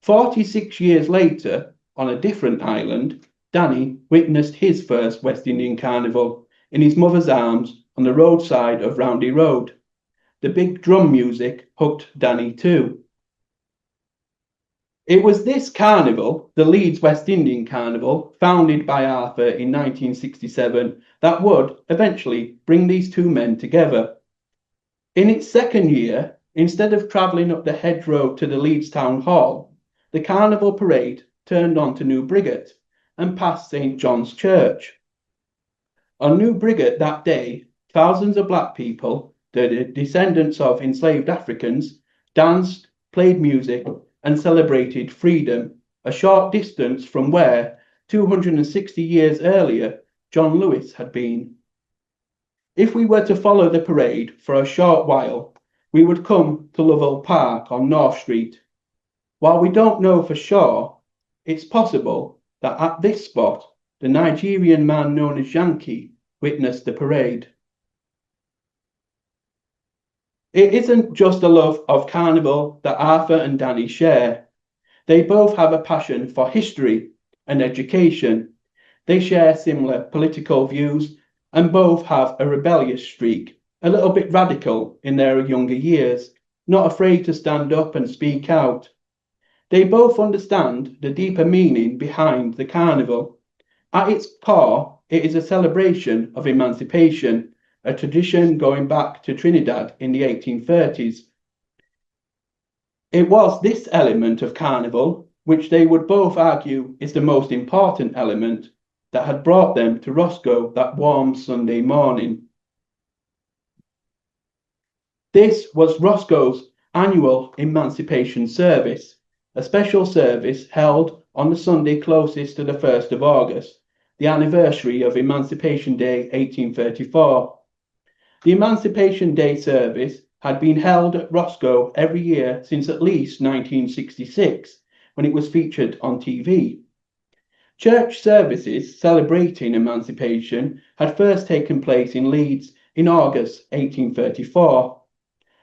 46 years later, on a different island, Danny witnessed his first West Indian carnival in his mother's arms on the roadside of Roundy Road. The big drum music hooked Danny too. It was this carnival, the Leeds West Indian Carnival, founded by Arthur in 1967, that would eventually bring these two men together. In its second year, instead of travelling up the hedge road to the Leeds Town Hall, the carnival parade turned on to New Briggate and past St. John's Church. On New Briggate that day, thousands of black people, the descendants of enslaved Africans, danced, played music, and celebrated freedom, a short distance from where, 260 years earlier, John Lewis had been. If we were to follow the parade for a short while, we would come to Lovell Park on North Street. While we don't know for sure, it's possible that at this spot, the Nigerian man known as Yankee witnessed the parade. It isn't just a love of carnival that Arthur and Danny share. They both have a passion for history and education. They share similar political views and both have a rebellious streak, a little bit radical in their younger years, not afraid to stand up and speak out. They both understand the deeper meaning behind the carnival. At its core, it is a celebration of emancipation, a tradition going back to Trinidad in the 1830s. It was this element of carnival, which they would both argue is the most important element, that had brought them to Roscoe that warm Sunday morning. This was Roscoe's annual Emancipation Service, a special service held on the Sunday closest to the 1st of August, the anniversary of Emancipation Day 1834. The Emancipation Day service had been held at Roscoe every year since at least 1966, when it was featured on TV. Church services celebrating emancipation had first taken place in Leeds in August 1834.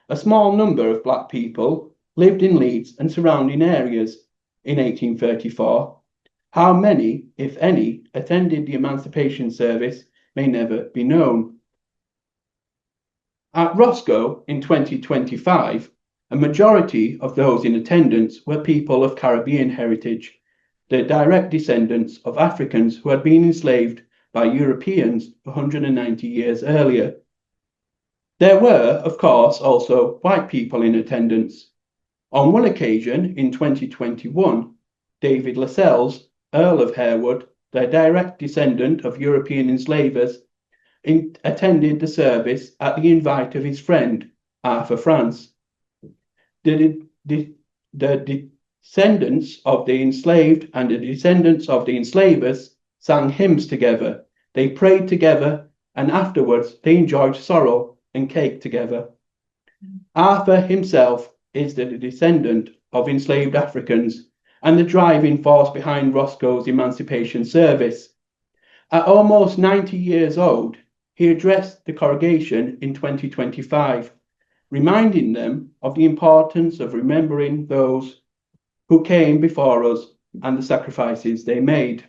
A small number of black people lived in Leeds and surrounding areas in 1834. How many, if any, attended the emancipation service may never be known. At Roscoe in 2025, a majority of those in attendance were people of Caribbean heritage, the direct descendants of Africans who had been enslaved by Europeans 190 years earlier. There were, of course, also white people in attendance. On one occasion in 2021, David Lascelles, Earl of Harewood, the direct descendant of European enslavers, attended the service at the invite of his friend, Arthur France. The descendants of the enslaved and the descendants of the enslavers sang hymns together. They prayed together, and afterwards they enjoyed sorrow and cake together. Arthur himself is the descendant of enslaved Africans and the driving force behind Roscoe's emancipation service. At almost 90 years old, he addressed the congregation in 2025, reminding them of the importance of remembering those who came before us and the sacrifices they made.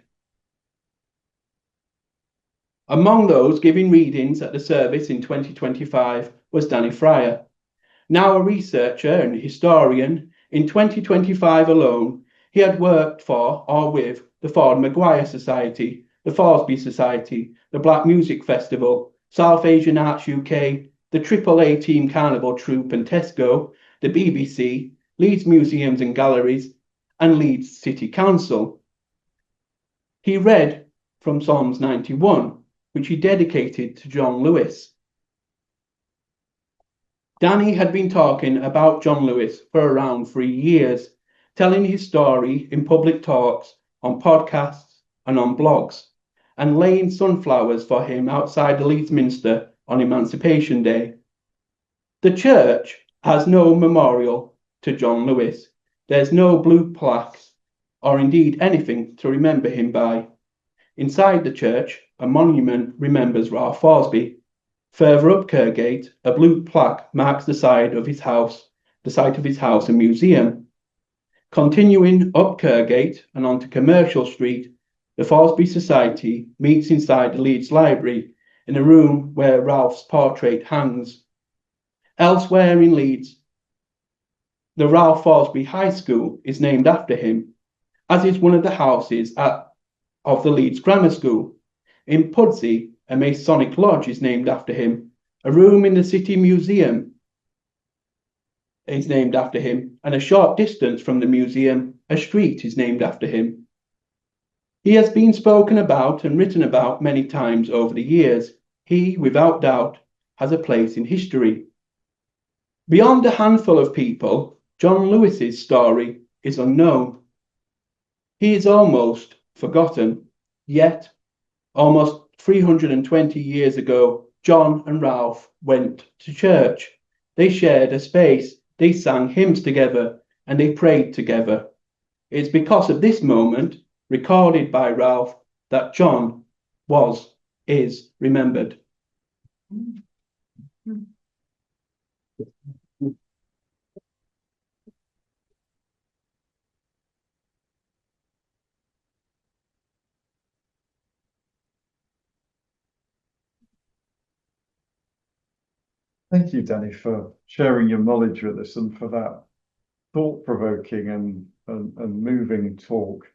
Among those giving readings at the service in 2025 was Danny Friar. Now a researcher and historian, in 2025 alone, he had worked for or with the Ford Maguire Society, the Thoresby Society, the Black Music Festival, South Asian Arts UK, the AAA Team Carnival Troupe and Tesco, the BBC, Leeds Museums and Galleries, and Leeds City Council. He read from Psalms 91, which he dedicated to John Lewis. Danny had been talking about John Lewis for around 3 years, telling his story in public talks, on podcasts and on blogs, and laying sunflowers for him outside the Leeds Minster on Emancipation Day. The church has no memorial to John Lewis. There's no blue plaques, or indeed anything to remember him by. Inside the church, a monument remembers Ralph Thoresby. Further up Kergate, a blue plaque marks the site of his house and museum. Continuing up Kergate and onto Commercial Street, the Thoresby Society meets inside the Leeds Library in a room where Ralph's portrait hangs. Elsewhere in Leeds, the Ralph Thoresby High School is named after him, as is one of the houses of the Leeds Grammar School. In Pudsey, a Masonic lodge is named after him. A room in the City Museum is named after him, and a short distance from the museum, a street is named after him. He has been spoken about and written about many times over the years. He, without doubt, has a place in history. Beyond a handful of people, John Lewis's story is unknown. He is almost forgotten, yet almost 320 years ago, John and Ralph went to church. They shared a space, they sang hymns together, and they prayed together. It's because of this moment, recorded by Ralph, that John is remembered. Thank you, Danny, for sharing your knowledge with us and for that thought-provoking and moving talk.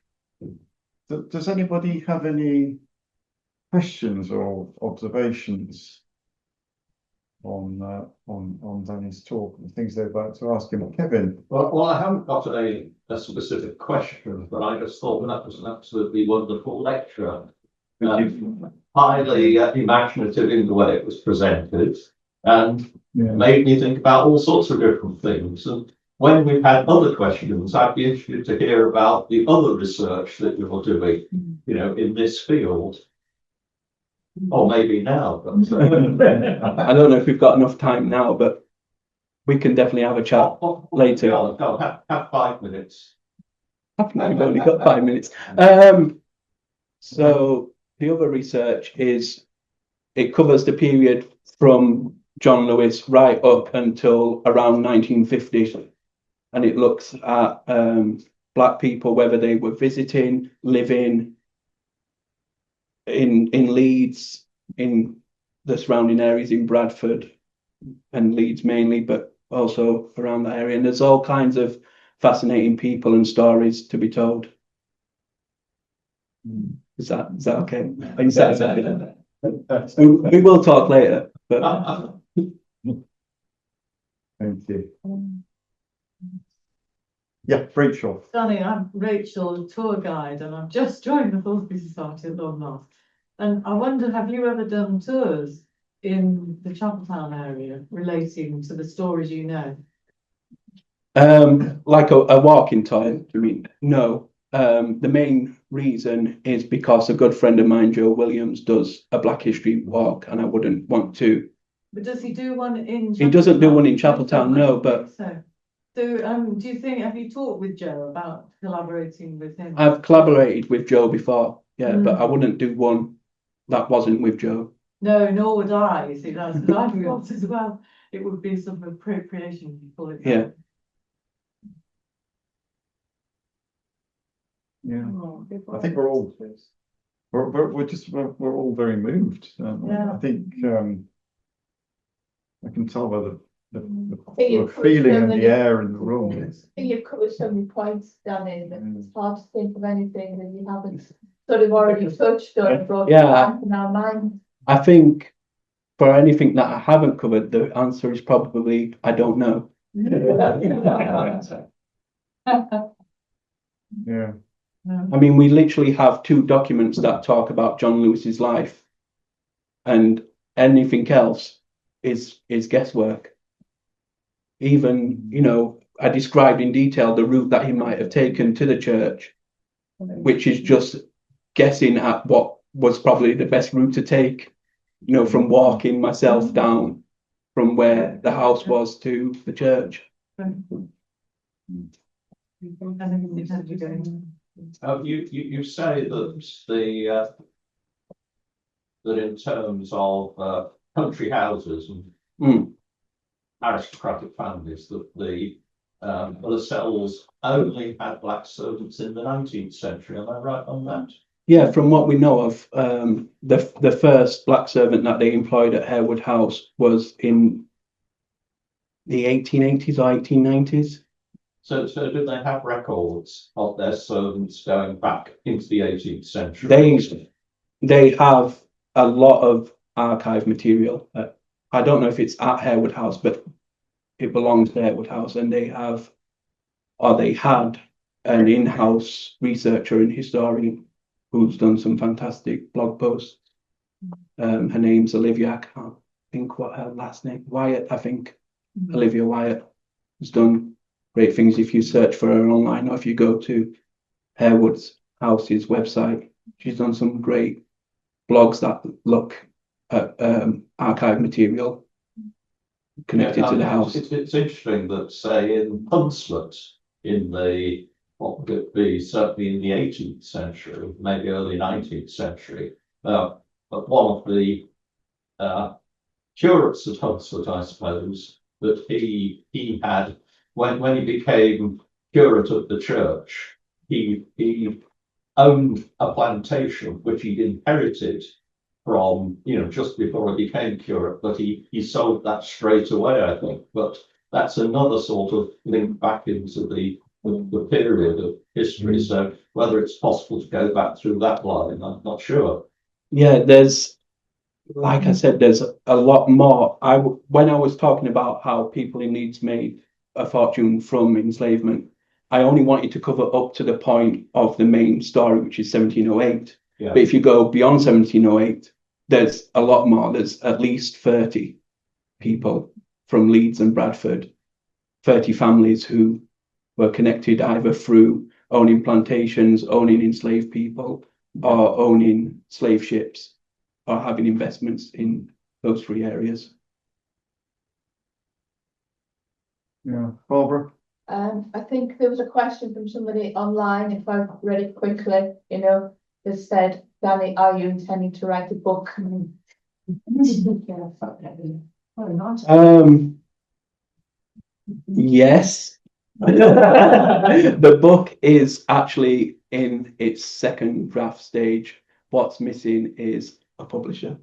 Does anybody have any questions or observations? on Danny's talk and things they'd like to ask him. Kevin. Well, I haven't got a specific question, but I just thought that was an absolutely wonderful lecture. Highly imaginative in the way it was presented, and made me think about all sorts of different things. And when we've had other questions, I'd be interested to hear about the other research that you're doing, in this field. Or maybe now. But I don't know if we've got enough time now, but we can definitely have a chat later. Have 5 minutes. We've only got 5 minutes. So the other research it covers the period from John Lewis right up until around 1950, and it looks at black people, whether they were visiting, living in Leeds, in the surrounding areas, in Bradford and Leeds mainly, but also around that area. And there's all kinds of fascinating people and stories to be told. Is that okay? We will talk later, but Thank you. Yeah, Rachel. Danny, I'm Rachel, tour guide, and I've just joined the Thoresby Society at long last. And I wonder, have you ever done tours in the Chapeltown area relating to the stories you know? Like a walking tour, you mean? No. The main reason is because a good friend of mine, Joe Williams, does a Black History walk, and I wouldn't want to. But does he do one in Chapeltown? He doesn't do one in Chapeltown, no, but So do you think, have you talked with Joe about collaborating with him? I've collaborated with Joe before, but I wouldn't do one that wasn't with Joe. No, nor would I. You see, that's what I want as well. It would be some appropriation, you call it. Yeah. Yeah, I think we're all we're all very moved. I think I can tell by the feeling and the air in the room. I think you've covered so many points, Danny, that it's hard to think of anything that you haven't sort of already touched on and brought back in our mind. I think for anything that I haven't covered, the answer is probably I don't know. Yeah. I mean, we literally have 2 documents that talk about John Lewis's life, and anything else is guesswork. Even, I described in detail the route that he might have taken to the church, which is just guessing at what was probably the best route to take, from walking myself down from where the house was to the church. You say that that in terms of country houses and aristocratic families, that the Lascelles only had black servants in the 19th century. Am I right on that? Yeah, from what we know of, the first black servant that they employed at Harewood House was in the 1880s or 1890s. So did they have records of their servants going back into the 18th century? They have a lot of archive material. I don't know if it's at Harewood House, but it belongs to Harewood House, and they had an in-house researcher and historian who's done some fantastic blog posts. Her name's Olivia. I can't think what her last name. Wyatt, I think. Olivia Wyatt has done great things. If you search for her online, or if you go to Harewood House's website, she's done some great blogs that look at archive material connected to the house. It's interesting that, say, in Hunslet, in the what would it be, certainly in the 18th century, maybe early 19th century, but one of the curates at Hunslet, I suppose, that he had when he became curate of the church, he owned a plantation which he'd inherited from, just before he became curate, but he sold that straight away, I think. But that's another sort of link back into the period of history. So whether it's possible to go back through that line, I'm not sure. Yeah, there's like I said, there's a lot more. When I was talking about how people in Leeds made a fortune from enslavement, I only wanted to cover up to the point of the main story, which is 1708. Yeah. But if you go beyond 1708, there's a lot more. There's at least 30 people from Leeds and Bradford, 30 families who were connected either through owning plantations, owning enslaved people, or owning slave ships, or having investments in those three areas. Yeah, Barbara? I think there was a question from somebody online, if I read it quickly, that said, Danny, are you intending to write a book? Yes. The book is actually in its second draft stage. What's missing is a publisher.